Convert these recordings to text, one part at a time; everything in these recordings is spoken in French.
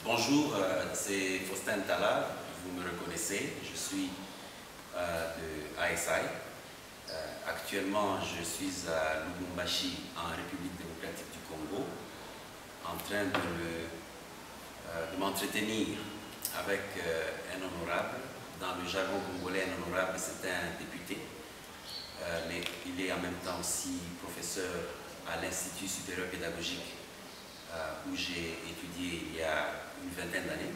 Bonjour, c'est Faustin Tala, vous me reconnaissez, je suis de ASI. Actuellement, je suis à Lubumbashi, en République démocratique du Congo, en train de m'entretenir avec un honorable. Dans le jargon congolais, un honorable, c'est un député, mais il est en même temps aussi professeur à l'Institut supérieur pédagogique où j'ai étudié il y a une vingtaine d'années.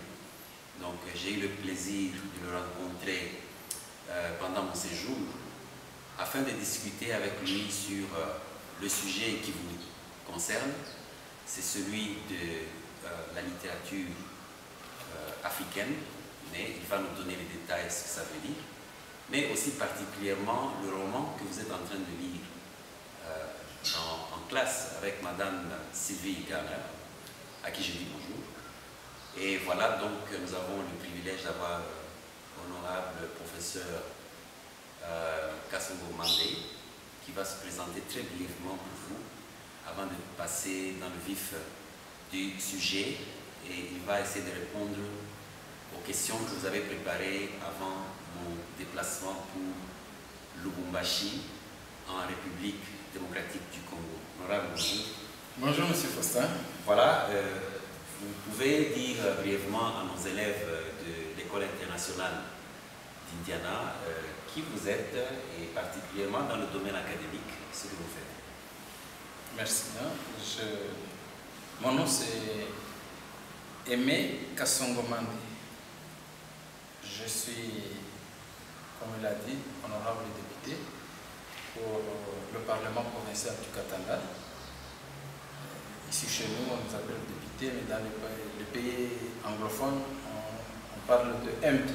Donc j'ai eu le plaisir de le rencontrer pendant mon séjour afin de discuter avec lui sur le sujet qui vous concerne. C'est celui de la littérature africaine, mais il va nous donner les détails, ce que ça veut dire, mais aussi particulièrement le roman que vous êtes en train de lire en classe avec Madame Sylvie Garner, à qui je dis bonjour. Et voilà, donc nous avons le privilège d'avoir l'honorable professeur Kasongo Mandé, qui va se présenter très brièvement pour vous, avant de passer dans le vif du sujet, et il va essayer de répondre aux questions que vous avez préparées avant mon déplacement pour Lubumbashi, en République démocratique du Congo. Honorable, bonjour. Bonjour, Monsieur Faustin. Voilà, vous pouvez dire brièvement à nos élèves de l'École internationale d'Indiana qui vous êtes et particulièrement dans le domaine académique, ce que vous faites. Merci. Mon nom c'est Aimé Kasongo Mandé. Je suis, comme il a dit, honorable député pour le Parlement provincial du Katanga. Ici chez nous, on nous appelle député, mais dans les pays anglophones, on parle de MP.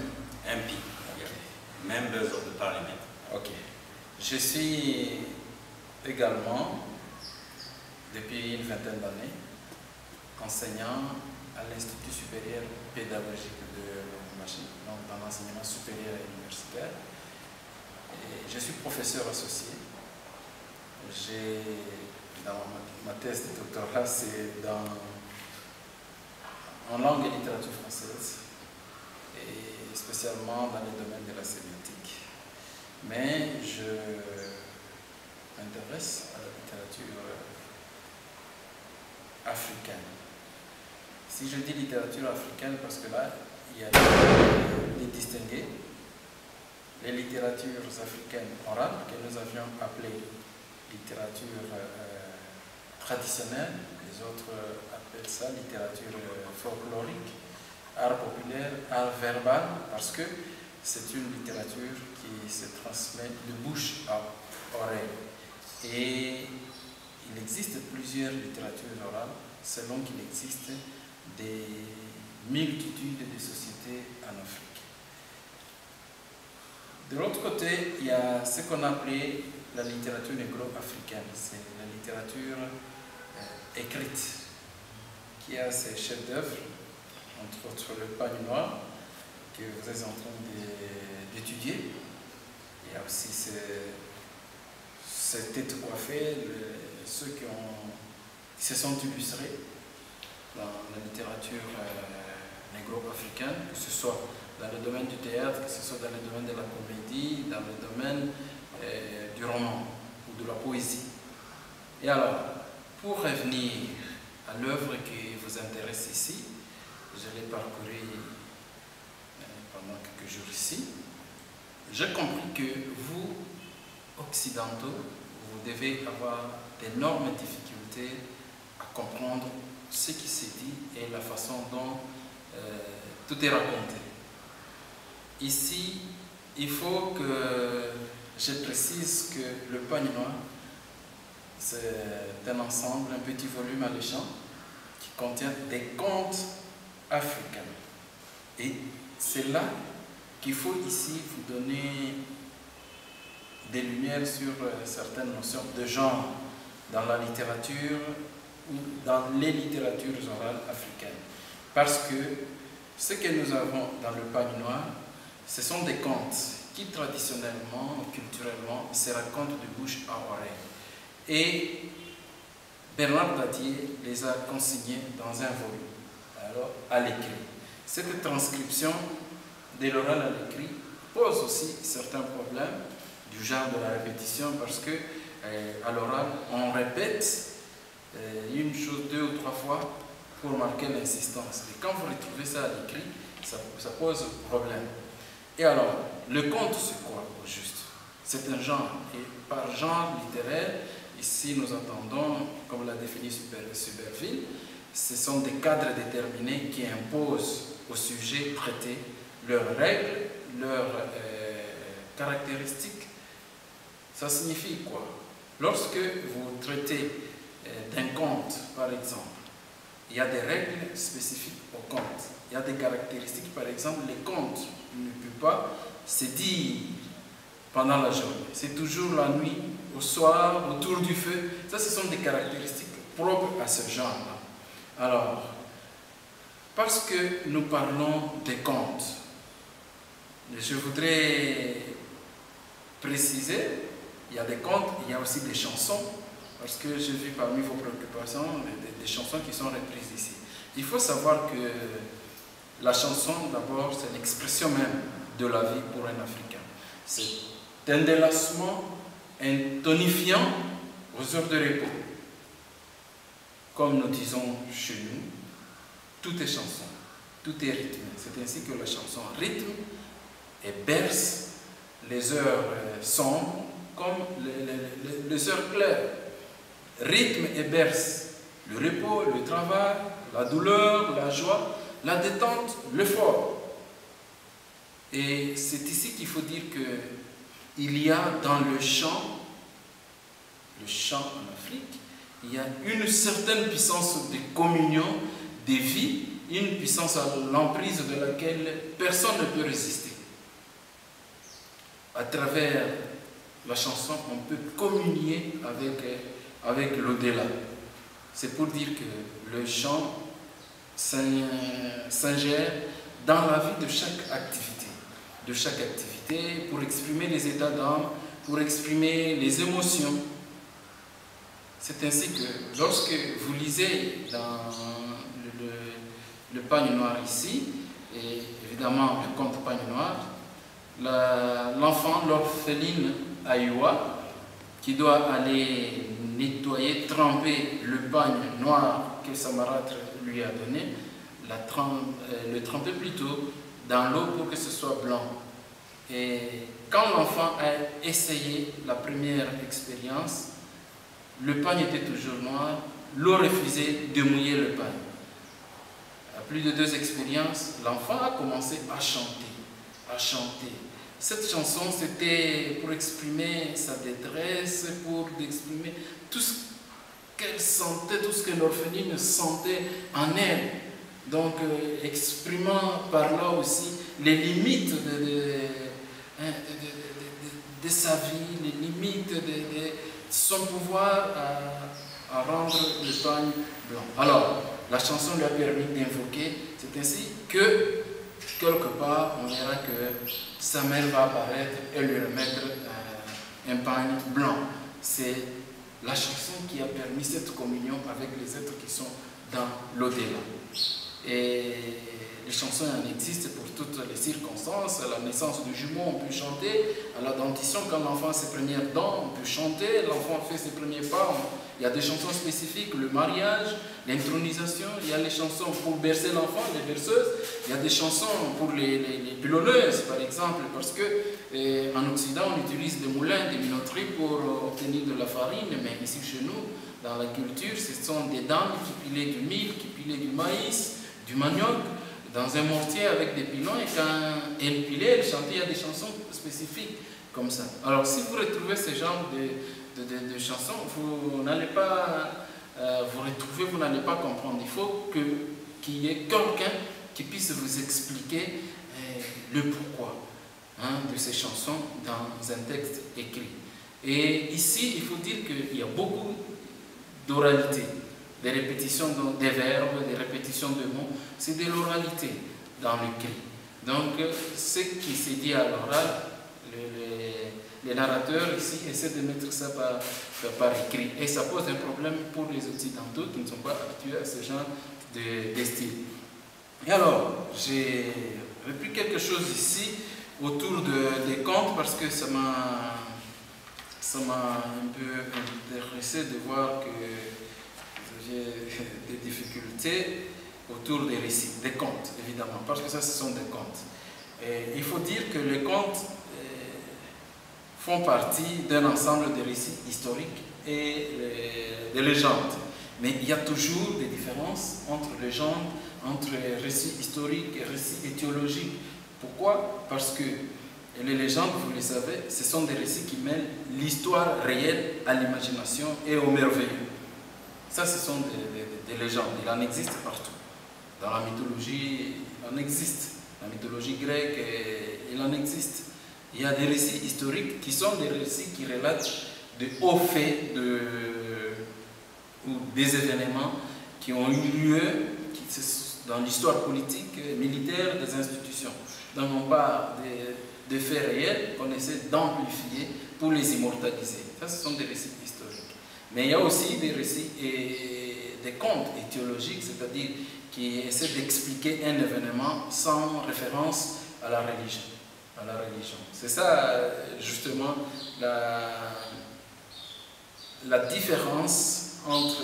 MP, okay. Members of the Parliament. Ok. Je suis également, depuis une vingtaine d'années, enseignant à l'Institut supérieur pédagogique de Lubumbashi, donc dans l'enseignement supérieur et universitaire. Et je suis professeur associé. Dans ma thèse de doctorat, c'est en langue et littérature française, et spécialement dans le domaine de la sémiotique. Mais je m'intéresse à la littérature africaine. Si je dis littérature africaine, parce que là, il y a les distinguer. Les littératures africaines orales, que nous avions appelées littérature traditionnelle, les autres appellent ça littérature folklorique, art populaire, art verbal, parce que c'est une littérature qui se transmet de bouche à oreille. Et il existe plusieurs littératures orales, selon qu'il existe des multitudes de sociétés en Afrique. De l'autre côté, il y a ce qu'on appelait la littérature négro-africaine. C'est la littérature écrite qui a ses chefs-d'œuvre, entre autres le Pagne Noir, que vous êtes en train d'étudier. Il y a aussi ces têtes coiffées, ceux qui se sont illustrés dans la littérature négro-africaine, que ce soit dans le domaine du théâtre, que ce soit dans le domaine de la comédie, dans le domaine du roman ou de la poésie. Et alors, pour revenir à l'œuvre qui vous intéresse ici, je l'ai parcouru pendant quelques jours ici. J'ai compris que vous, occidentaux, vous devez avoir d'énormes difficultés à comprendre ce qui s'est dit et la façon dont tout est raconté. Ici, il faut que je précise que le Pagne Noir, c'est un ensemble, un petit volume alléchant qui contient des contes africains. Et c'est là qu'il faut ici vous donner des lumières sur certaines notions de genre dans la littérature ou dans les littératures orales africaines. Parce que ce que nous avons dans le Pagne Noir, ce sont des contes qui traditionnellement, culturellement, se racontent de bouche à oreille. Et Bernard Dadier les a consignés dans un volume. alors à l'écrit. Cette transcription de l'oral à l'écrit pose aussi certains problèmes du genre de la répétition parce que à l'oral, on répète une chose 2 ou 3 fois pour marquer l'insistance. Et quand vous retrouvez ça à l'écrit, ça pose problème. Et alors, le conte, c'est quoi au juste? C'est un genre. Et par genre littéraire, ici nous entendons, comme l'a défini Superville, ce sont des cadres déterminés qui imposent au sujet traité leurs règles, leurs caractéristiques. Ça signifie quoi? Lorsque vous traitez d'un conte, par exemple, il y a des règles spécifiques au conte. Il y a des caractéristiques, par exemple, les contes ne peuvent pas se dire pendant la journée. C'est toujours la nuit, au soir, autour du feu. Ça, ce sont des caractéristiques propres à ce genre-là. Alors, parce que nous parlons des contes, je voudrais préciser, il y a des contes, il y a aussi des chansons, parce que j'ai vu parmi vos préoccupations des chansons qui sont reprises ici. Il faut savoir que la chanson, d'abord, c'est l'expression même de la vie pour un Africain. C'est un délassement, un tonifiant aux heures de repos. Comme nous disons chez nous, tout est chanson, tout est rythme. C'est ainsi que la chanson rythme et berce les heures sombres comme les heures claires. Rythme et berce le repos, le travail, la douleur, la joie, la détente, l'effort. Et c'est ici qu'il faut dire qu'il y a dans le chant en Afrique, il y a une certaine puissance de communion, de vie, une puissance à l'emprise de laquelle personne ne peut résister. À travers la chanson, on peut communier avec l'au-delà. C'est pour dire que le chant s'ingère dans la vie de chaque activité, pour exprimer les états d'âme, pour exprimer les émotions. C'est ainsi que lorsque vous lisez dans le Pagne Noir ici, et évidemment le conte Pagne Noir, l'enfant, l'orpheline Aïwa, qui doit aller nettoyer, tremper le pagne noir que sa marâtre lui a donné, le tremper plutôt dans l'eau pour que ce soit blanc. Et quand l'enfant a essayé la première expérience, le pagne était toujours noir, l'eau refusait de mouiller le pagne. À plus de 2 expériences, l'enfant a commencé à chanter. Cette chanson, c'était pour exprimer sa détresse, pour exprimer tout ce qu'elle sentait, tout ce que l'orpheline sentait en elle. Donc, exprimant par là aussi les limites de sa vie, les limites de son pouvoir à rendre le pagne blanc. Alors, la chanson lui a permis d'invoquer, c'est ainsi que quelque part, on verra que sa mère va apparaître et lui remettre un pagne blanc. C'est la chanson qui a permis cette communion avec les êtres qui sont dans l'au-delà. Et les chansons en existent pour toutes les circonstances. À la naissance du jumeau, on peut chanter. À la dentition, quand l'enfant a ses premières dents, on peut chanter. L'enfant fait ses premiers pas. Il y a des chansons spécifiques, le mariage, l'intronisation. Il y a les chansons pour bercer l'enfant, les berceuses. Il y a des chansons pour les pilonneuses, par exemple, parce que en Occident, on utilise des moulins, des minoteries pour obtenir de la farine. Mais ici, chez nous, dans la culture, ce sont des dames qui pilaient du mil, qui pilaient du maïs, du manioc, dans un mortier avec des pilons, et quand elle pilait, elle chantait, il y a des chansons spécifiques comme ça. Alors si vous retrouvez ce genre de chansons, vous n'allez pas vous retrouver, vous n'allez pas comprendre. Il faut qu'il y ait quelqu'un qui puisse vous expliquer le pourquoi de ces chansons dans un texte écrit. Et ici, il faut dire qu'il y a beaucoup d'oralité. Des répétitions des verbes, des répétitions de mots, c'est de l'oralité dans l'écrit. Donc, ce qui s'est dit à l'oral, les narrateurs ici essaient de mettre ça par écrit. Et ça pose un problème pour les Occidentaux qui ne sont pas habitués à ce genre de style. Et alors, j'ai repris quelque chose ici autour des contes parce que ça m'a un peu intéressé de voir que j'ai des difficultés autour des récits, des contes évidemment, parce que ça ce sont des contes. Et il faut dire que les contes font partie d'un ensemble de récits historiques et de légendes. Mais il y a toujours des différences entre légendes, entre récits historiques et récits étiologiques. Pourquoi? Parce que les légendes, vous le savez, ce sont des récits qui mêlent l'histoire réelle à l'imagination et au merveilleux. Ça, ce sont des légendes. Il en existe partout. Dans la mythologie, il en existe. La mythologie grecque, il en existe. Il y a des récits historiques qui sont des récits qui relatent de hauts faits ou des événements qui ont eu lieu dans l'histoire politique, militaire des institutions. Donc non pas des faits réels qu'on essaie d'amplifier pour les immortaliser. Ça, ce sont des récits historiques. Mais il y a aussi des récits et des contes étiologiques, c'est-à-dire qui essaient d'expliquer un événement sans référence à la religion. C'est ça, justement, la différence entre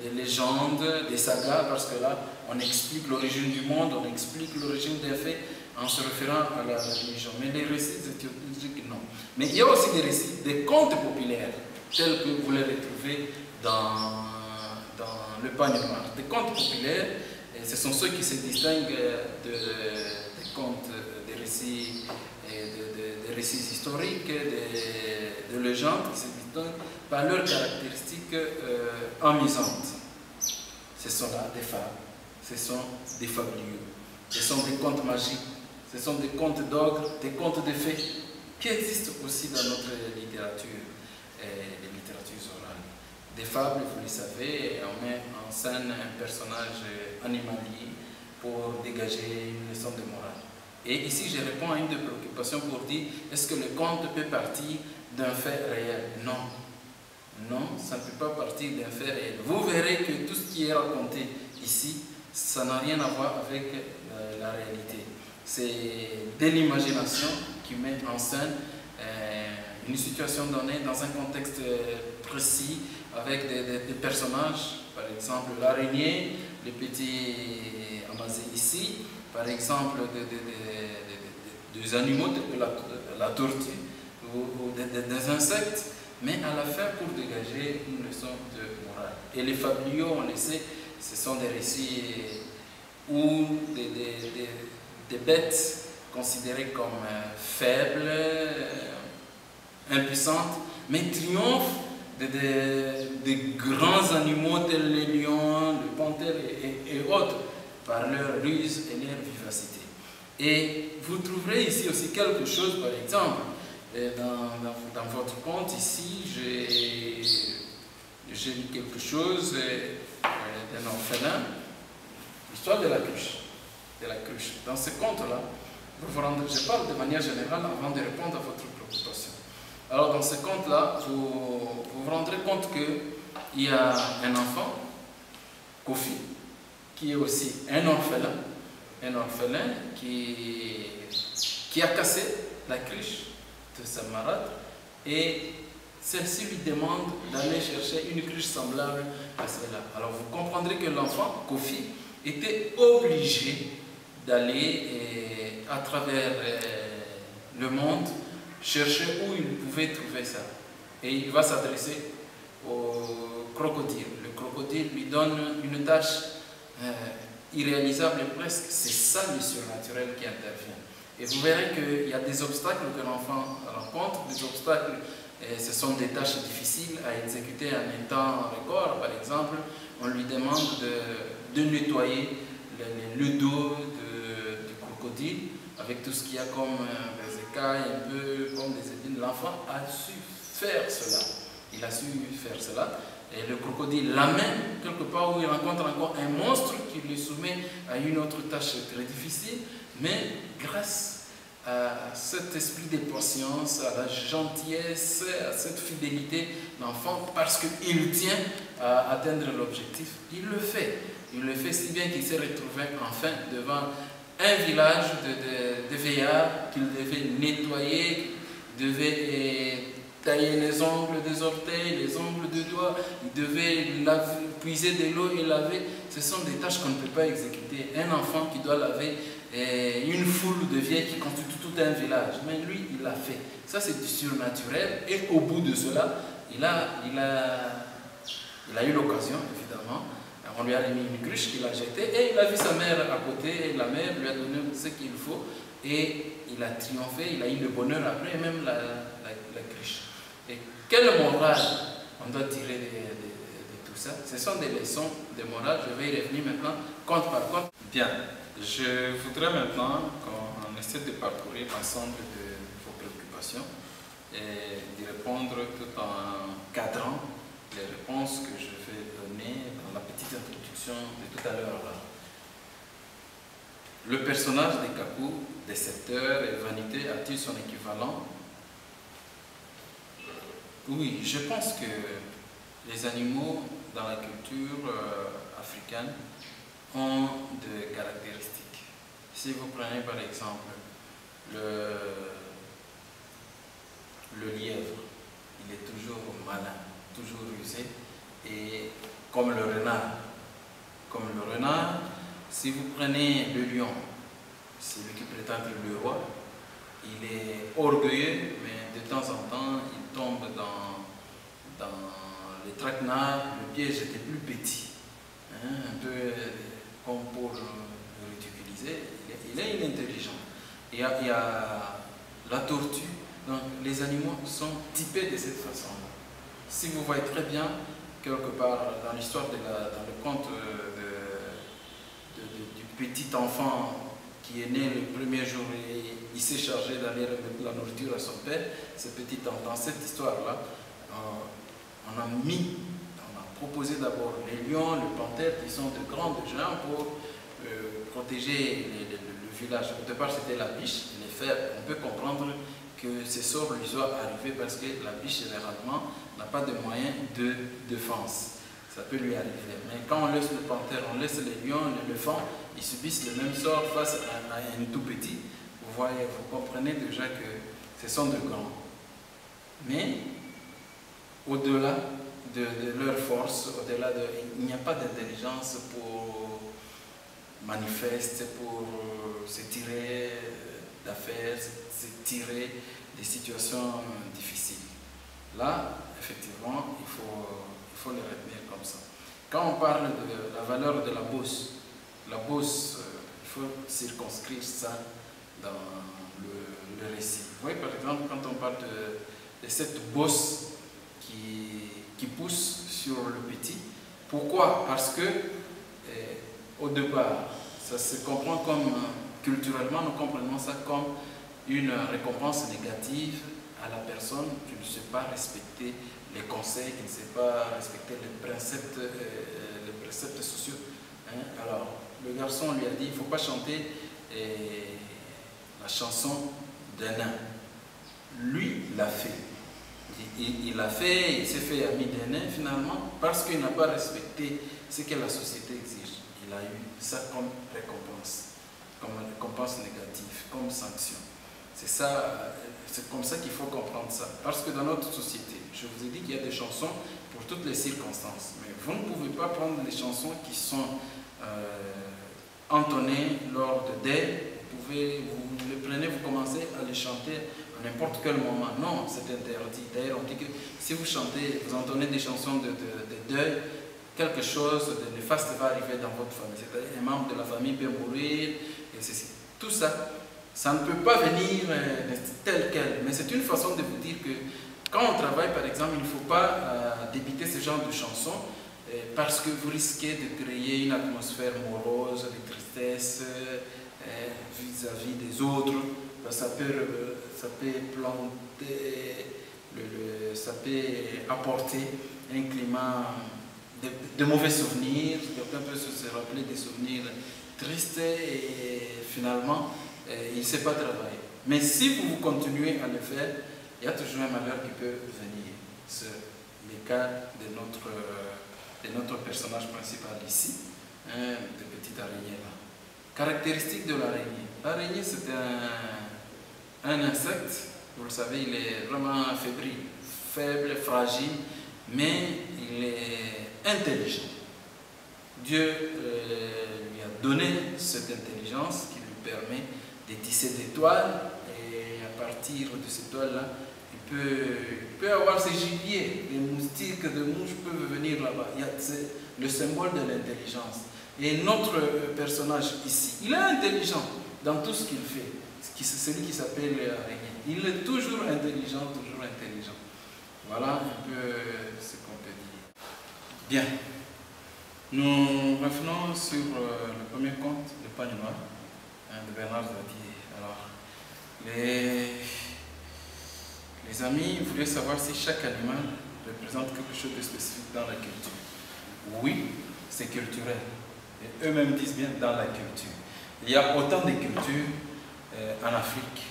des légendes, des sagas, parce que là, on explique l'origine du monde, on explique l'origine des faits en se référant à la religion. Mais les récits étiologiques, non. Mais il y a aussi des récits, des contes populaires, tels que vous les retrouvez dans le Pagne Noir. Des contes populaires, et ce sont ceux qui se distinguent des contes, des récits, des récits historiques, des légendes qui se distinguent par leurs caractéristiques amusantes. Ce sont là des fables, ce sont des fabliaux, ce sont des contes magiques, ce sont des contes d'ogres, des contes de fées, qui existent aussi dans notre littérature, les littératures orales. Des fables, vous le savez, on met en scène un personnage animalier pour dégager une leçon de morale. Et ici, je réponds à une des préoccupations pour dire, est-ce que le conte peut partir d'un fait réel? Non. Non, ça ne peut pas partir d'un fait réel. Vous verrez que tout ce qui est raconté ici, ça n'a rien à voir avec la réalité. C'est de l'imagination qui met en scène une situation donnée dans un contexte précis, avec des personnages, par exemple l'araignée, les petits amasés ici, par exemple des animaux tels que la tortue ou des insectes, mais à la fin pour dégager une leçon de morale. Et les fabliaux, on le sait, ce sont des récits où des bêtes considérées comme faibles, impuissantes, mais triomphent des grands animaux tels les lions, les panthères et autres, par leur ruse et leur vivacité. Et vous trouverez ici aussi quelque chose, par exemple, dans votre conte ici, j'ai lu quelque chose d'un orphelin, l'histoire de la cruche. Dans ce conte-là, je parle de manière générale avant de répondre à votre préoccupation. Alors dans ce conte-là, vous vous rendrez compte qu'il y a un enfant, Kofi, qui est aussi un orphelin qui a cassé la cruche de sa marâtre, et celle-ci lui demande d'aller chercher une cruche semblable à celle-là. Alors vous comprendrez que l'enfant, Kofi, était obligé d'aller à travers le monde chercher où il pouvait trouver ça. Et il va s'adresser au crocodile. Le crocodile lui donne une tâche irréalisable presque. C'est ça le surnaturel qui intervient. Et vous verrez qu'il y a des obstacles que l'enfant rencontre, des obstacles, ce sont des tâches difficiles à exécuter en un temps record. Par exemple, on lui demande de nettoyer le dos du crocodile avec tout ce qu'il y a comme des écailles, un peu comme des épines. L'enfant a su faire cela. Il a su faire cela. Et le crocodile l'amène quelque part où il rencontre encore un monstre qui le soumet à une autre tâche très difficile, mais grâce à cet esprit de patience, à la gentillesse, à cette fidélité d'enfant, parce qu'il tient à atteindre l'objectif, il le fait. Il le fait si bien qu'il s'est retrouvé enfin devant un village de veillards qu'il devait nettoyer, devait tailler les ongles des orteils, les ongles des doigts, il devait puiser de l'eau et laver. Ce sont des tâches qu'on ne peut pas exécuter. Un enfant qui doit laver une foule de vieilles qui constitue tout un village. Mais lui, il l'a fait. Ça, c'est du surnaturel. Et au bout de cela, il a eu l'occasion, évidemment. On lui a mis une cruche qu'il a jetée et il a vu sa mère à côté. Et la mère lui a donné ce qu'il faut. Et il a triomphé, il a eu le bonheur après, même la cruche. Et quelle morale on doit tirer de tout ça? Ce sont des leçons de morale. Je vais y revenir maintenant, compte par compte. Bien, je voudrais maintenant qu'on essaie de parcourir l'ensemble de vos préoccupations et d'y répondre tout en cadrant les réponses que je vais donner dans la petite introduction de tout à l'heure. Le personnage de Kaku, décepteur et vanité, a-t-il son équivalent? Oui, je pense que les animaux dans la culture africaine ont des caractéristiques. Si vous prenez par exemple le lièvre, il est toujours malin, toujours rusé, et comme le renard. Comme le renard, si vous prenez le lion, celui qui prétend être le roi, il est orgueilleux, mais de temps en temps, il tombe dans les traquenards, le piège était plus petit, hein, un peu comme pour le ridiculiser, il est inintelligent. Il y a la tortue, donc les animaux sont typés de cette façon-là. Si vous voyez très bien, quelque part dans l'histoire, dans le conte du petit enfant qui est né le premier jour et il s'est chargé d'aller remettre la nourriture à son père, ce petit enfant, dans cette histoire-là, on a proposé d'abord les lions, les panthères qui sont de grands géants pour protéger le village. Au départ c'était la biche, les fers, on peut comprendre que ces sorts lui soient arrivés parce que la biche généralement n'a pas de moyens de défense. Ça peut lui arriver. Mais quand on laisse le panthère, on laisse les lions, l'éléphant, ils subissent le même sort face à un tout petit. Vous voyez, vous comprenez déjà que ce sont de grands. Mais au-delà de leur force, il n'y a pas d'intelligence pour manifeste, pour se tirer d'affaires, se tirer des situations difficiles. Là, effectivement, il faut les retenir comme ça. Quand on parle de la valeur de la bosse, il faut circonscrire ça dans le récit. Vous voyez, par exemple, quand on parle de cette bosse qui pousse sur le petit, pourquoi? Parce que, au départ, ça se comprend comme, culturellement, nous comprenons ça comme une récompense négative à la personne qui ne sait pas respecter les conseils, qui ne sait pas respecter les préceptes sociaux. Hein? Alors, le garçon lui a dit, il ne faut pas chanter la chanson d'un nain. Lui, il l'a fait. Il l'a fait, il s'est fait ami d'un nain finalement, parce qu'il n'a pas respecté ce que la société exige. Il a eu ça comme récompense négative, comme sanction. C'est comme ça qu'il faut comprendre ça. Parce que dans notre société, je vous ai dit qu'il y a des chansons pour toutes les circonstances. Mais vous ne pouvez pas prendre les chansons qui sont entonnées lors de deuil. Vous les prenez, vous commencez à les chanter à n'importe quel moment. Non, c'est interdit. D'ailleurs, on dit que si vous chantez, vous entonnez des chansons de deuil, quelque chose de néfaste va arriver dans votre famille. C'est-à-dire un membre de la famille peut mourir, et ceci. Tout ça, ça ne peut pas venir tel quel. Mais c'est une façon de vous dire que quand on travaille, par exemple, il ne faut pas débiter ce genre de chansons parce que vous risquez de créer une atmosphère morose, de tristesse vis-à-vis des autres. Ça peut planter, ça peut apporter un climat de mauvais souvenirs. Quelqu'un peut se rappeler des souvenirs tristes et finalement, il ne sait pas travailler. Mais si vous continuez à le faire, il y a toujours un malheur qui peut venir. C'est le cas de notre de notre personnage principal ici, hein, de petite araignée là. Caractéristiques de l'araignée. L'araignée, c'est un insecte, vous le savez, il est vraiment fébrile, faible, fragile, mais il est intelligent. Dieu lui a donné cette intelligence qui lui permet de tisser des toiles, et à partir de ces toiles-là, il peut avoir ses gibiers, des moustiques, des mouches peuvent venir là-bas. C'est le symbole de l'intelligence. Et notre personnage ici, il est intelligent dans tout ce qu'il fait. C'est celui qui s'appelle l'araignée. Il est toujours intelligent, toujours intelligent. Voilà un peu ce qu'on peut dire. Bien. Nous revenons sur le premier conte, Le Pagne Noir, de Bernard Zadier. Alors, les amis voulaient savoir si chaque animal représente quelque chose de spécifique dans la culture. Oui, c'est culturel. Et eux-mêmes disent bien dans la culture. Il y a autant de cultures en Afrique.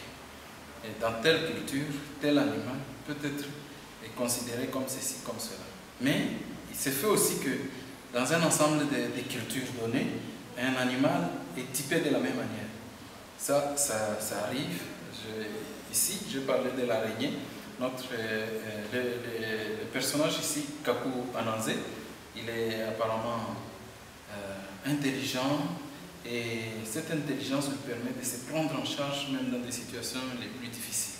Et dans telle culture, tel animal peut-être est considéré comme ceci, comme cela. Mais il se fait aussi que dans un ensemble de cultures données, un animal est typé de la même manière. Ça arrive. Ici, je parlais de l'araignée. Le personnage ici, Kakou Ananze, il est apparemment intelligent, et cette intelligence lui permet de se prendre en charge même dans des situations les plus difficiles.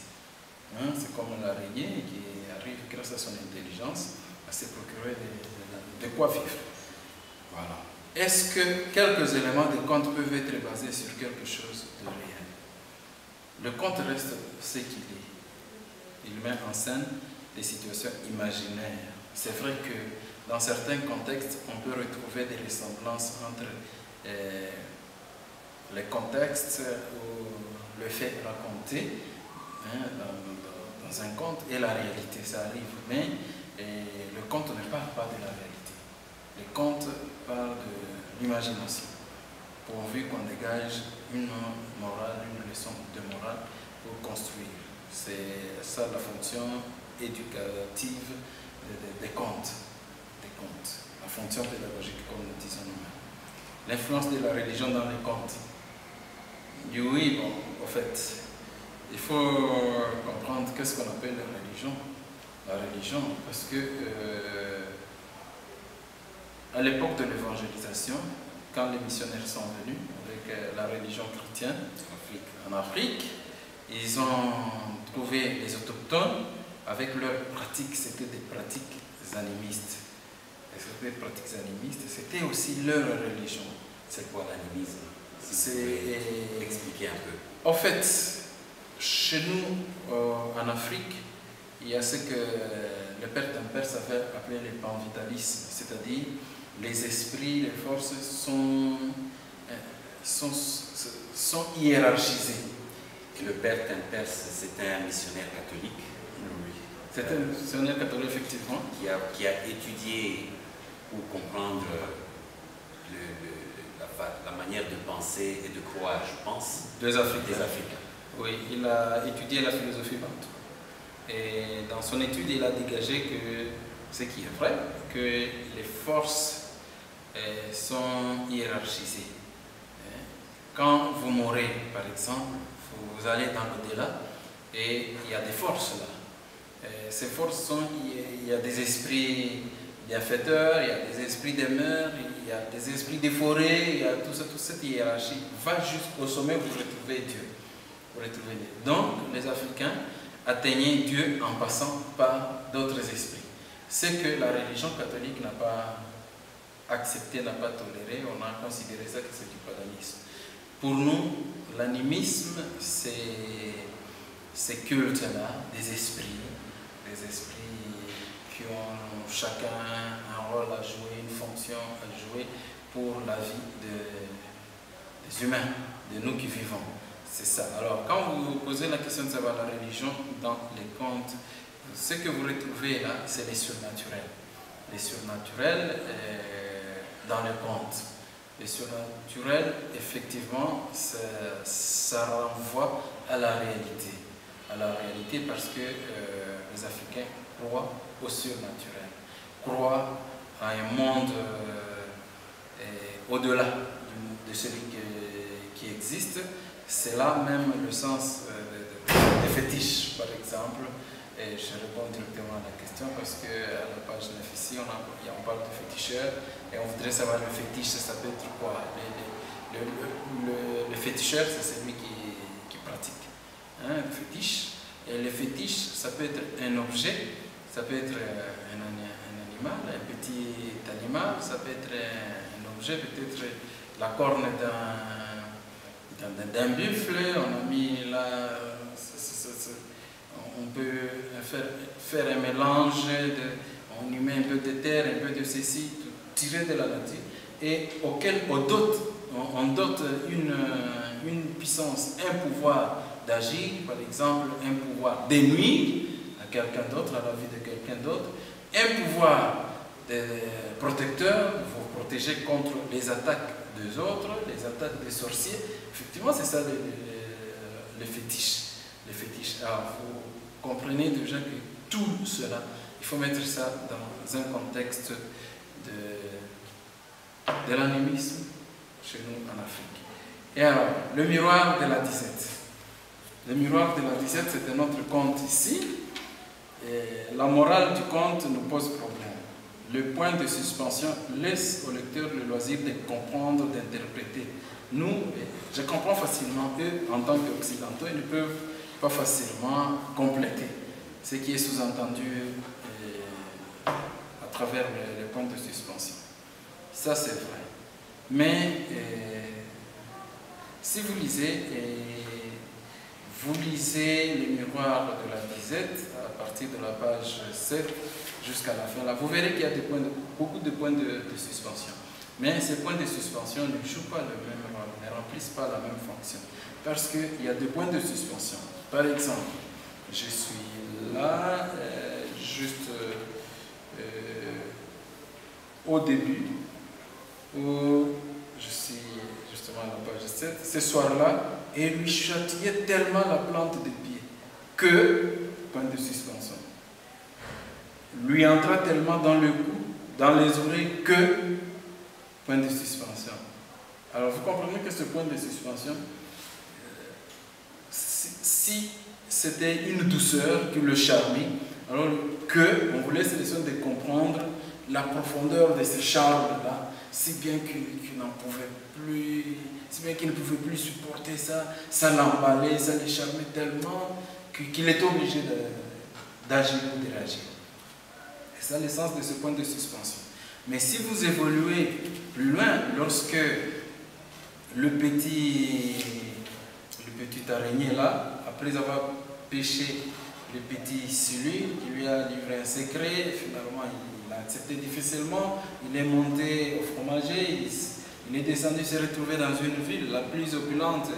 Hein, c'est comme l'araignée qui arrive grâce à son intelligence à se procurer de quoi vivre. Voilà. Est-ce que quelques éléments de conte peuvent être basés sur quelque chose de réel? Le conte reste ce qu'il est. Il met en scène des situations imaginaires. C'est vrai que dans certains contextes, on peut retrouver des ressemblances entre les contextes ou le fait raconté, hein, dans un conte et la réalité. Ça arrive, mais le conte ne parle pas de la réalité. Le conte parle de l'imagination, pourvu qu'on dégage une morale, une leçon de morale pour construire. C'est ça la fonction éducative des contes. La fonction pédagogique, comme nous disons nous-mêmes. L'influence de la religion dans les contes. Oui, bon, en fait, il faut comprendre qu'est-ce qu'on appelle la religion. La religion, parce que à l'époque de l'évangélisation, quand les missionnaires sont venus avec la religion chrétienne en Afrique, ils ont trouvé les autochtones avec leurs pratiques, c'était des pratiques animistes. C'était des pratiques animistes, c'était aussi leur religion. C'est quoi l'animisme? C'est expliquer un peu. En fait, chez nous, en Afrique, il y a ce que le père Tempère savait appeler les panvitalismes, c'est-à-dire les esprits, les forces sont hiérarchisés. Et le père Tempère, c'était un missionnaire catholique. Oui. C'était un missionnaire catholique, effectivement. Qui a étudié pour comprendre la manière de penser et de croire, je pense, des Africains. Oui, il a étudié la philosophie bantou. Et dans son étude, il a dégagé que ce qui est vrai, que les forces sont hiérarchisées. Quand vous mourrez, par exemple, vous allez dans l'au-delà et il y a des forces là. Ces forces sont, il y a des esprits bienfaiteurs, il y a des esprits des mers, il y a des esprits des forêts, il y a toute cette hiérarchie va jusqu'au sommet où vous retrouvez Dieu. Donc, les Africains atteignaient Dieu en passant par d'autres esprits. Ce que la religion catholique n'a pas accepté, n'a pas toléré, on a considéré ça que c'est du paganisme. Pour nous, l'animisme, c'est ces cultes-là, des esprits qui ont chacun un rôle à jouer, une fonction à jouer pour la vie des humains, de nous qui vivons. C'est ça. Alors, quand vous posez la question de savoir la religion dans les contes, ce que vous retrouvez là, c'est les surnaturels. Les surnaturels dans les contes. Les surnaturels, effectivement, ça renvoie à la réalité. À la réalité parce que les Africains croient au surnaturel, croient à un monde au-delà de celui qui existe. C'est là même le sens des fétiches, par exemple. Et je réponds directement à la question parce qu'à la page 9 ici, on parle de féticheurs et on voudrait savoir le fétiche, ça peut être quoi? Le féticheur, c'est celui qui pratique le fétiche. Et le fétiche, ça peut être un objet, ça peut être un animal, un petit animal, ça peut être un objet, peut-être la corne d'un buffle, on a mis là, on peut faire un mélange, on y met un peu de terre, un peu de ceci, tiré de la nature, et auquel on dote une puissance, un pouvoir d'agir, par exemple, un pouvoir de nuire à quelqu'un d'autre, à la vie de quelqu'un d'autre, un pouvoir de protecteur, vous protéger contre les attaques des autres, les attaques des sorciers. Effectivement, c'est ça le fétiche. Les fétiches. Alors, vous comprenez déjà que tout cela, il faut mettre ça dans un contexte de l'animisme chez nous en Afrique. Et alors, le miroir de la disette. Le miroir de la disette, c'est un autre conte ici. Et la morale du conte nous pose problème. Le point de suspension laisse au lecteur le loisir de comprendre, d'interpréter. Nous, je comprends facilement, eux, en tant qu'occidentaux, ils ne peuvent pas facilement compléter ce qui est sous-entendu à travers les points de suspension. Ça, c'est vrai. Mais si vous lisez, vous lisez le miroir de la disette à partir de la page 7 jusqu'à la fin, là, vous verrez qu'il y a beaucoup de points de suspension. Mais ces points de suspension ne jouent pas le même rôle, ne remplissent pas la même fonction. Parce qu'il y a des points de suspension. Par exemple, je suis là, juste au début, où je suis justement à la page 7, ce soir-là, et lui châtiait tellement la plante des pieds que, point de suspension, lui entra tellement dans le cou, dans les oreilles, que, point de suspension. Alors vous comprenez que ce point de suspension, si c'était une douceur qui le charmait, alors que on vous laisse le soin de comprendre la profondeur de ce charme-là, si bien qu'il n'en pouvait plus, si bien qu'il ne pouvait plus supporter ça, ça l'emballait, ça le charmait tellement qu'il était obligé d'agir ou de réagir. Et c'est le sens de ce point de suspension. Mais si vous évoluez plus loin, lorsque le petit araignée là, après avoir pêché le petit celui qui lui a livré un secret, finalement il a accepté difficilement, il est monté au fromager, il est descendu, s'est retrouvé dans une ville la plus opulente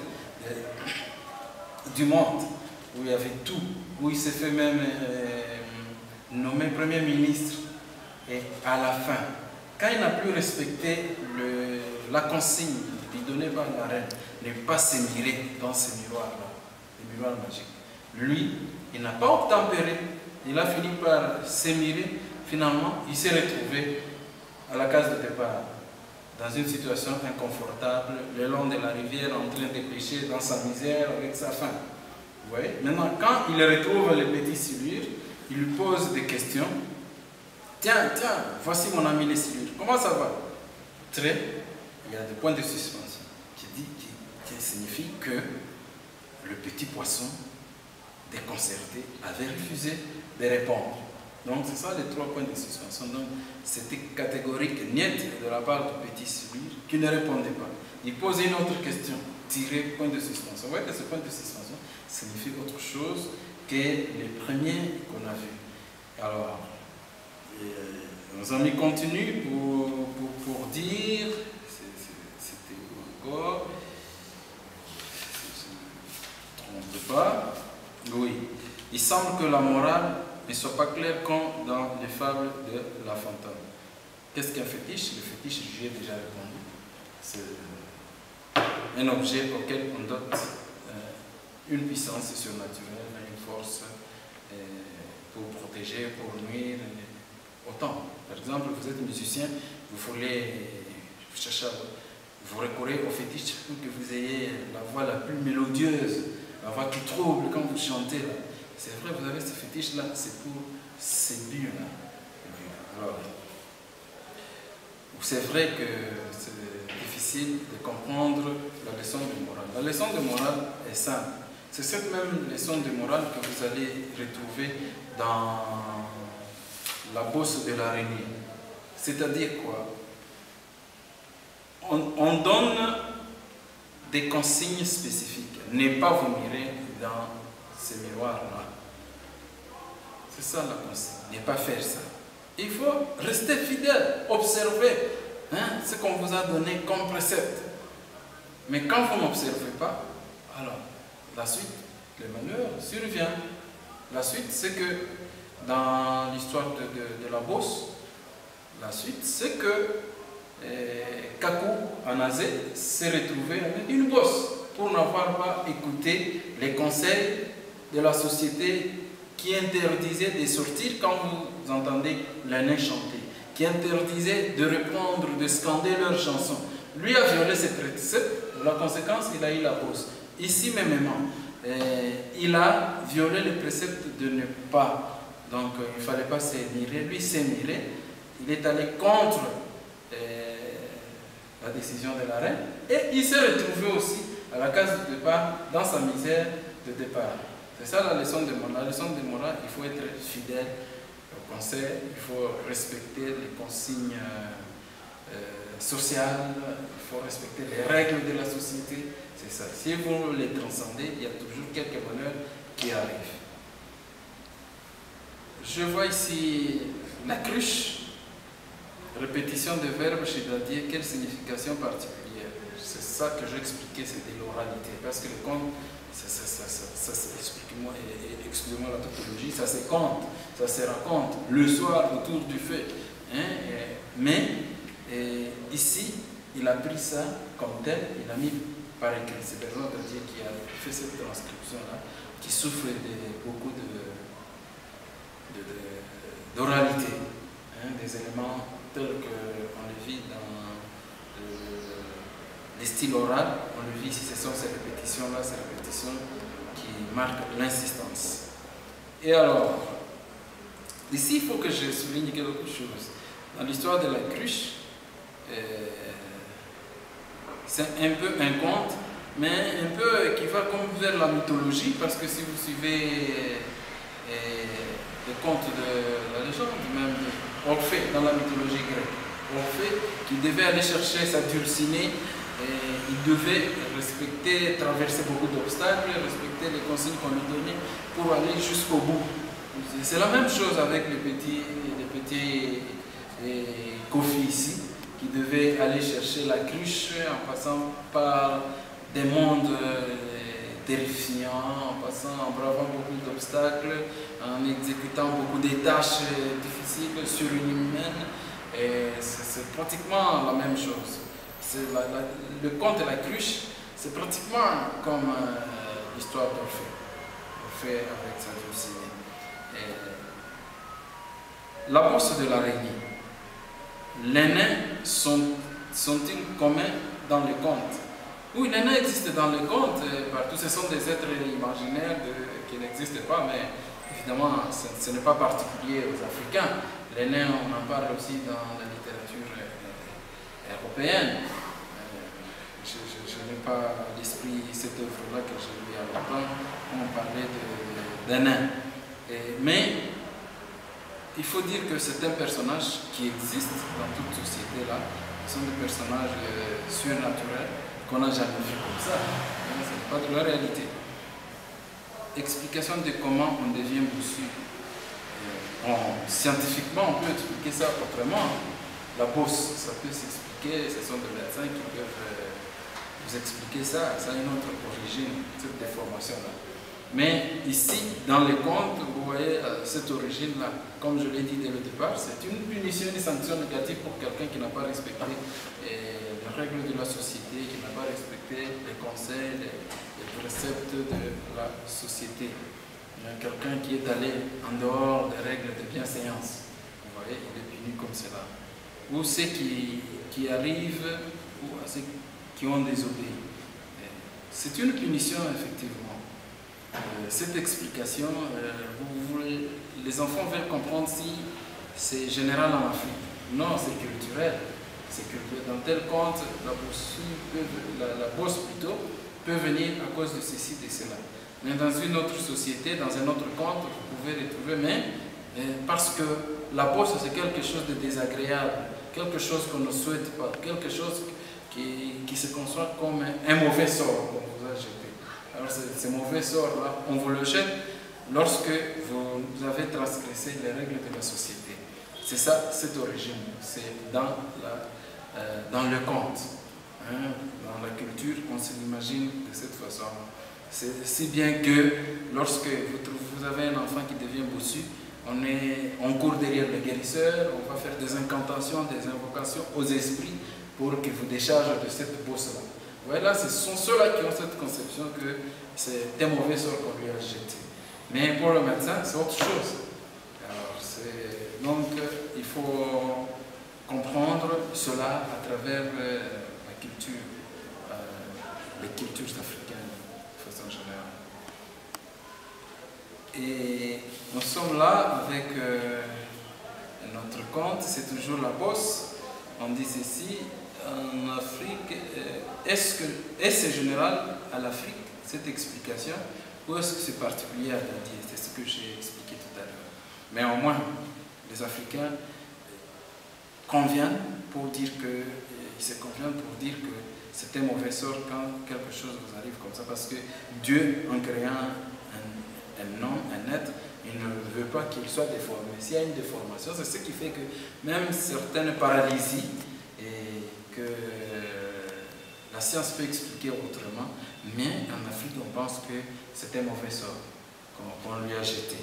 du monde, où il y avait tout, où il s'est fait même nommer Premier ministre. Et à la fin, quand il n'a plus respecté la consigne donnée par la reine, ne pas se mirer dans ce miroir-là, le miroir magique, lui, il n'a pas obtempéré, il a fini par se mirer, finalement, il s'est retrouvé à la case de départ, dans une situation inconfortable, le long de la rivière, en train de pêcher dans sa misère avec sa faim. Vous voyez? Maintenant, quand il retrouve les petits silures, il lui pose des questions. Tiens, voici mon ami les silures, comment ça va? Très, il y a des points de suspension qui signifie que le petit poisson déconcerté avait refusé de répondre. Donc c'est ça les 3 points de suspension. Donc c'était catégorique, net de la part du petit silure qui ne répondait pas. Il posait une autre question, tiré point de suspension. Vous voyez que ce point de suspension signifie autre chose que les premiers qu'on a vus. Alors, nos amis continuent pour dire, c'était encore, je ne me trompe pas, oui, il semble que la morale ne soit pas claire comme dans les fables de La Fontaine. Qu'est-ce qu'un fétiche? Le fétiche, j'y ai déjà répondu. C'est un objet auquel on dote une puissance surnaturelle, une force pour protéger, pour nuire, autant. Par exemple, vous êtes musicien, vous recourez au fétiche pour que vous ayez la voix la plus mélodieuse, la voix qui trouble quand vous chantez. C'est vrai, vous avez ce fétiche-là, c'est pour séduire. Alors, c'est vrai que c'est difficile de comprendre la leçon de morale. La leçon de morale est simple. C'est cette même leçon de morale que vous allez retrouver dans la bosse de l'araignée. C'est-à-dire quoi? On donne des consignes spécifiques. Ne pas vous mirer dans ces miroirs-là. C'est ça la consigne. Ne pas faire ça. Il faut rester fidèle, observer ce qu'on vous a donné comme précepte. Mais quand vous n'observez pas, alors la suite, le malheur survient. La suite, c'est que dans l'histoire de la bosse, la suite, c'est que Kaku, en Azé, s'est retrouvé avec une bosse pour n'avoir pas écouté les conseils de la société qui interdisait de sortir quand vous entendez les nains chanter, qui interdisait de reprendre, de scander leurs chansons. Lui a violé ses préceptes, la conséquence, il a eu la bosse. Ici même, il a violé le précepte de ne pas. Donc il ne fallait pas s'émirer. Lui s'est miré. Il est allé contre la décision de la reine et il s'est retrouvé aussi à la case de départ dans sa misère de départ. C'est ça la leçon de morale. La leçon de morale, il faut être fidèle au conseil, il faut respecter les consignes sociales, il faut respecter les règles de la société. C'est ça. Si vous les transcendez, il y a toujours quelques malheurs qui arrivent. Je vois ici la cruche. Répétition de verbes chez Dadier, quelle signification particulière? C'est ça que j'expliquais, c'est de l'oralité. Parce que le conte, excusez-moi la tautologie, ça se conte, ça se raconte le soir autour du feu. Mais ici, il a pris ça comme tel, il a mis par écrit. C'est Bernard Dadier qui a fait cette transcription-là, qui souffre de beaucoup d'oralité, des éléments tels qu'on le vit dans les styles oral, on le vit ici, ce sont ces répétitions-là, ces répétitions qui marquent l'insistance. Et alors, ici, il faut que je souligne quelque chose. Dans l'histoire de la cruche, c'est un peu un conte, mais un peu qui va comme vers la mythologie, parce que si vous suivez les contes de la légende, même Orphée dans la mythologie grecque, Orphée qui devait aller chercher sa dulcinée, il devait respecter, traverser beaucoup d'obstacles, respecter les consignes qu'on lui donnait pour aller jusqu'au bout. C'est la même chose avec les petits Kofi ici, qui devaient aller chercher la cruche en passant par des mondes terrifiants, en passant, en bravant beaucoup d'obstacles, en exécutant beaucoup de tâches difficiles, surhumaines. C'est pratiquement la même chose. Le conte de la cruche, c'est pratiquement comme l'histoire d'Orphée. Orphée avec sa dulcinée. La bosse de l'araignée. Les nains sont-ils communs dans les contes? Oui, les nains existent dans les contes, partout. Ce sont des êtres imaginaires qui n'existent pas, mais évidemment, ce n'est pas particulier aux Africains. Les nains, on en parle aussi dans la littérature européenne. Je n'ai pas à l'esprit cette œuvre-là que j'ai lue il y a longtemps, où on parlait des nains. Mais il faut dire que c'est un personnage qui existe dans toute société-là. Ce sont des personnages surnaturels qu'on n'a jamais vu comme ça. Ce n'est pas de la réalité. Explication de comment on devient bossu. Scientifiquement, on peut expliquer ça autrement. La bosse, ça peut s'expliquer, ce sont des médecins qui peuvent vous expliquer ça. Ça a une autre origine, cette déformation-là. Mais ici, dans les contes, vous voyez cette origine-là. Comme je l'ai dit dès le départ, c'est une punition, une sanction négative pour quelqu'un qui n'a pas respecté les règles de la société, qui n'a pas respecté les conseils, les préceptes de la société. Quelqu'un qui est allé en dehors des règles de bienséance. Vous voyez, il est puni comme cela. Ou ceux qui arrivent, ou à ceux qui ont désobéi. C'est une punition, effectivement. Cette explication, les enfants veulent comprendre si c'est général en Afrique. Non, c'est culturel. C'est culturel. Dans tel compte, la bosse plutôt peut venir à cause de ceci, de cela. Mais dans une autre société, dans un autre compte, vous pouvez les trouver, mais parce que la bosse, c'est quelque chose de désagréable, quelque chose qu'on ne souhaite pas, quelque chose qui se conçoit comme un mauvais sort qu'on vous a jeté. Alors ce mauvais sort-là, on vous le jette lorsque vous avez transgressé les règles de la société. C'est ça, cette origine. C'est dans le conte. Hein, dans la culture, on se l'imagine de cette façon. C'est si bien que lorsque vous avez un enfant qui devient bossu, on court derrière le guérisseur, on va faire des incantations, des invocations aux esprits pour que vous déchargent de cette bosse-là. Voilà, ce sont ceux-là qui ont cette conception que c'est un mauvais sort qu'on lui a jeté. Mais pour le médecin, c'est autre chose. Alors, donc, il faut comprendre cela à travers la culture, les cultures africaines de façon générale. Et nous sommes là avec notre conte, c'est toujours la bosse. On dit ceci, en Afrique, est-ce général à l'Afrique, cette explication, ou est-ce que c'est particulier à Dadié? C'est ce que j'ai expliqué tout à l'heure. Mais au moins, les Africains conviennent pour dire que, ils se conviennent pour dire que c'est un mauvais sort quand quelque chose vous arrive comme ça, parce que Dieu, en créant un homme, un être, il ne veut pas qu'il soit déformé. S'il y a une déformation, c'est ce qui fait que même certaines paralysies, et que la science peut expliquer autrement, mais en Afrique, on pense que c'est un mauvais sort qu'on lui a jeté.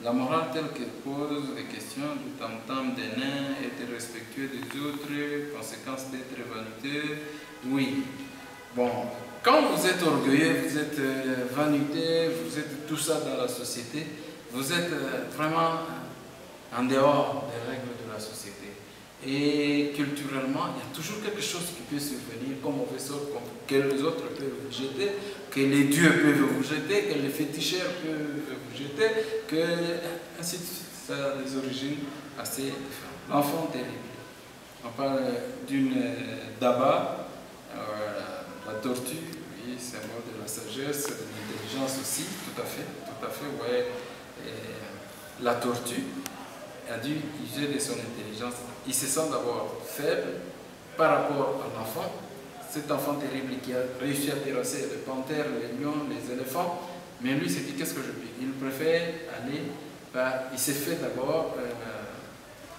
La morale telle qu'elle pose les questions du tam-tam des nains, être respectueux des autres, conséquence d'être vaniteux, oui. Bon, quand vous êtes orgueilleux, vous êtes vaniteux, vous êtes tout ça dans la société, vous êtes vraiment en dehors des règles de la société. Et culturellement, il y a toujours quelque chose qui peut survenir comme mauvais sort, que les autres peuvent vous jeter, que les dieux peuvent vous jeter, que les féticheurs peuvent vous jeter, que ainsi de suite. Ça a des origines assez différentes. L'enfant terrible. On parle d'une daba, la tortue, oui, c'est un mot de la sagesse, de l'intelligence aussi, tout à fait, ouais. La tortue a dû user de son intelligence. Il se sent d'abord faible par rapport à l'enfant, cet enfant terrible qui a réussi à terrasser les panthères, les lions, les éléphants, mais lui s'est dit qu'est-ce que je peux? Il préfère aller, il s'est fait d'abord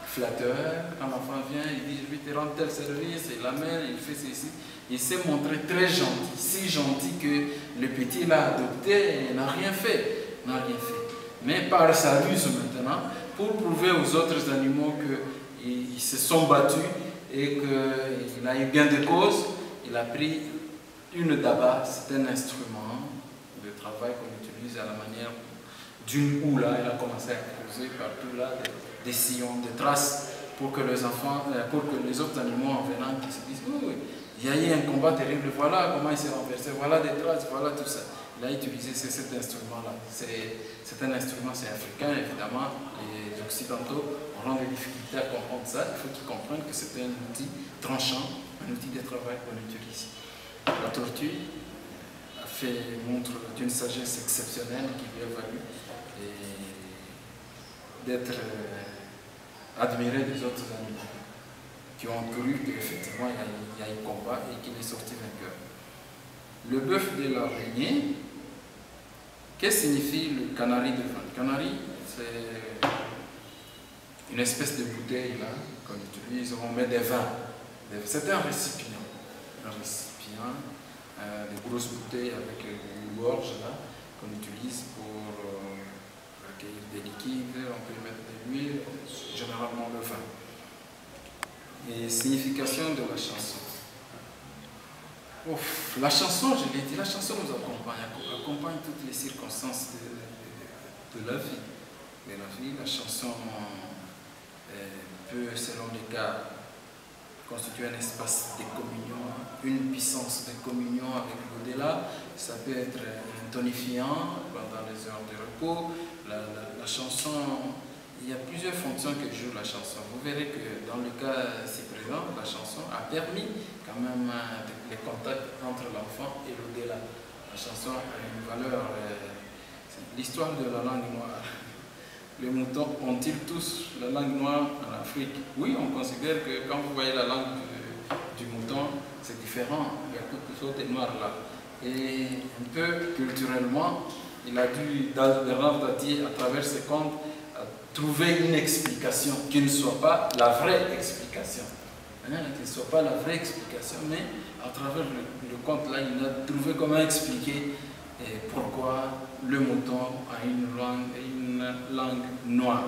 flatteur. Quand l'enfant vient, il dit je vais te rendre tel service, il l'amène, il fait ceci. Il s'est montré très gentil, si gentil que le petit l'a adopté et n'a rien fait. Mais par sa ruse maintenant, pour prouver aux autres animaux qu'ils se sont battus et qu'il a eu bien de cause, il a pris une daba, c'est un instrument de travail qu'on utilise à la manière d'une houe là. Il a commencé à creuser partout là des sillons, des traces pour que les enfants, pour que les autres animaux en venant qui se disent oh, il y a eu un combat terrible, voilà comment il s'est renversé, voilà des traces, voilà tout ça. Il a utilisé cet instrument-là. C'est un instrument, c'est africain, évidemment. Les Occidentaux auront des difficultés à comprendre ça. Il faut qu'ils comprennent que c'est un outil tranchant, un outil de travail qu'on utilise. La tortue montre d'une sagesse exceptionnelle qui lui a valu d'être admiré des autres animaux qui ont cru qu'effectivement il y a eu combat et qu'il est sorti vainqueur. Le bœuf de l'araignée. Qu'est-ce que signifie le canari de vin? Le canari, c'est une espèce de bouteille là qu'on utilise, on met des vins. C'est un récipient. Des grosses bouteilles avec une gorge là qu'on utilise pour accueillir des liquides, on peut y mettre de l'huile, généralement le vin. Et signification de la chanson. Ouf, la chanson, je l'ai dit, la chanson nous accompagne toutes les circonstances de la vie. La chanson peut, selon les cas, constituer un espace de communion, une puissance de communion avec l'au-delà. Ça peut être un tonifiant pendant les heures de repos. La chanson, il y a plusieurs fonctions que joue la chanson. Vous verrez que dans le cas ci présent, la chanson a permis quand même les contacts entre l'enfant et l'au-delà. La chanson a une valeur, l'histoire de la langue noire. Les moutons ont-ils tous la langue noire en Afrique? Oui, on considère que quand vous voyez la langue du mouton, c'est différent. Il y a quelque chose de noir là. Et un peu culturellement, il a dû, Bernard Dadier, à travers ses contes, trouver une explication qui ne soit pas la vraie explication. Qui ne soit pas la vraie explication, mais à travers le conte là, il a trouvé comment expliquer pourquoi le mouton a une langue noire.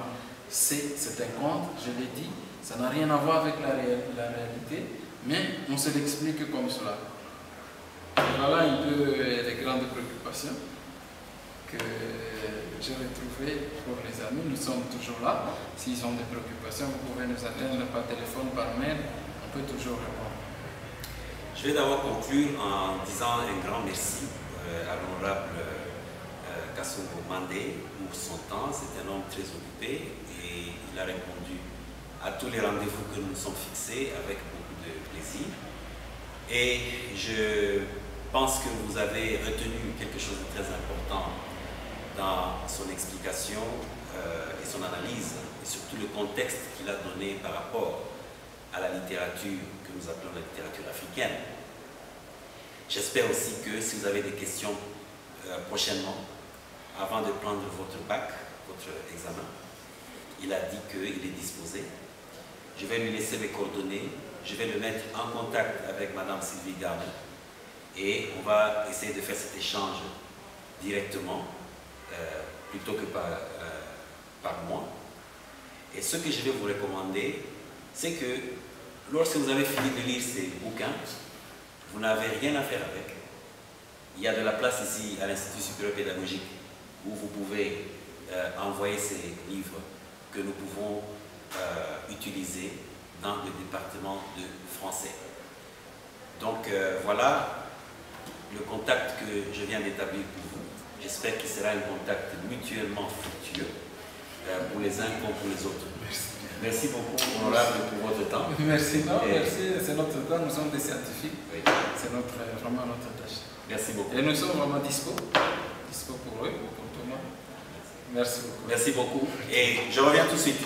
C'est un conte, je l'ai dit, ça n'a rien à voir avec la réalité, mais on se l'explique comme cela. Voilà un peu les grandes préoccupations que j'ai retrouvées pour les amis. Nous sommes toujours là. S'ils ont des préoccupations, vous pouvez nous atteindre par téléphone, par mail, on peut toujours répondre. Je vais d'abord conclure en disant un grand merci à l'honorable Kassongo Mandé pour son temps. C'est un homme très occupé et il a répondu à tous les rendez-vous que nous nous sommes fixés avec beaucoup de plaisir. Et je pense que vous avez retenu quelque chose de très important dans son explication et son analyse, et surtout le contexte qu'il a donné par rapport à la littérature que nous appelons la littérature africaine. J'espère aussi que si vous avez des questions prochainement, avant de prendre votre bac, votre examen, il a dit qu'il est disposé. Je vais lui laisser mes coordonnées, je vais le mettre en contact avec Madame Sylvie Garnet et on va essayer de faire cet échange directement, plutôt que par moi. Et ce que je vais vous recommander, c'est que lorsque vous avez fini de lire ces bouquins, vous n'avez rien à faire avec. Il y a de la place ici à l'Institut supérieur pédagogique où vous pouvez envoyer ces livres que nous pouvons utiliser dans le département de français. Donc voilà le contact que je viens d'établir pour vous. J'espère qu'il sera un contact mutuellement fructueux pour les uns comme pour les autres. Merci beaucoup, honorable, pour votre temps. Merci, merci, c'est notre temps, nous sommes des scientifiques. Oui. C'est vraiment notre tâche. Merci beaucoup. Et nous sommes vraiment dispo pour eux, pour Thomas. Merci beaucoup. Merci beaucoup. Et je reviens tout de suite.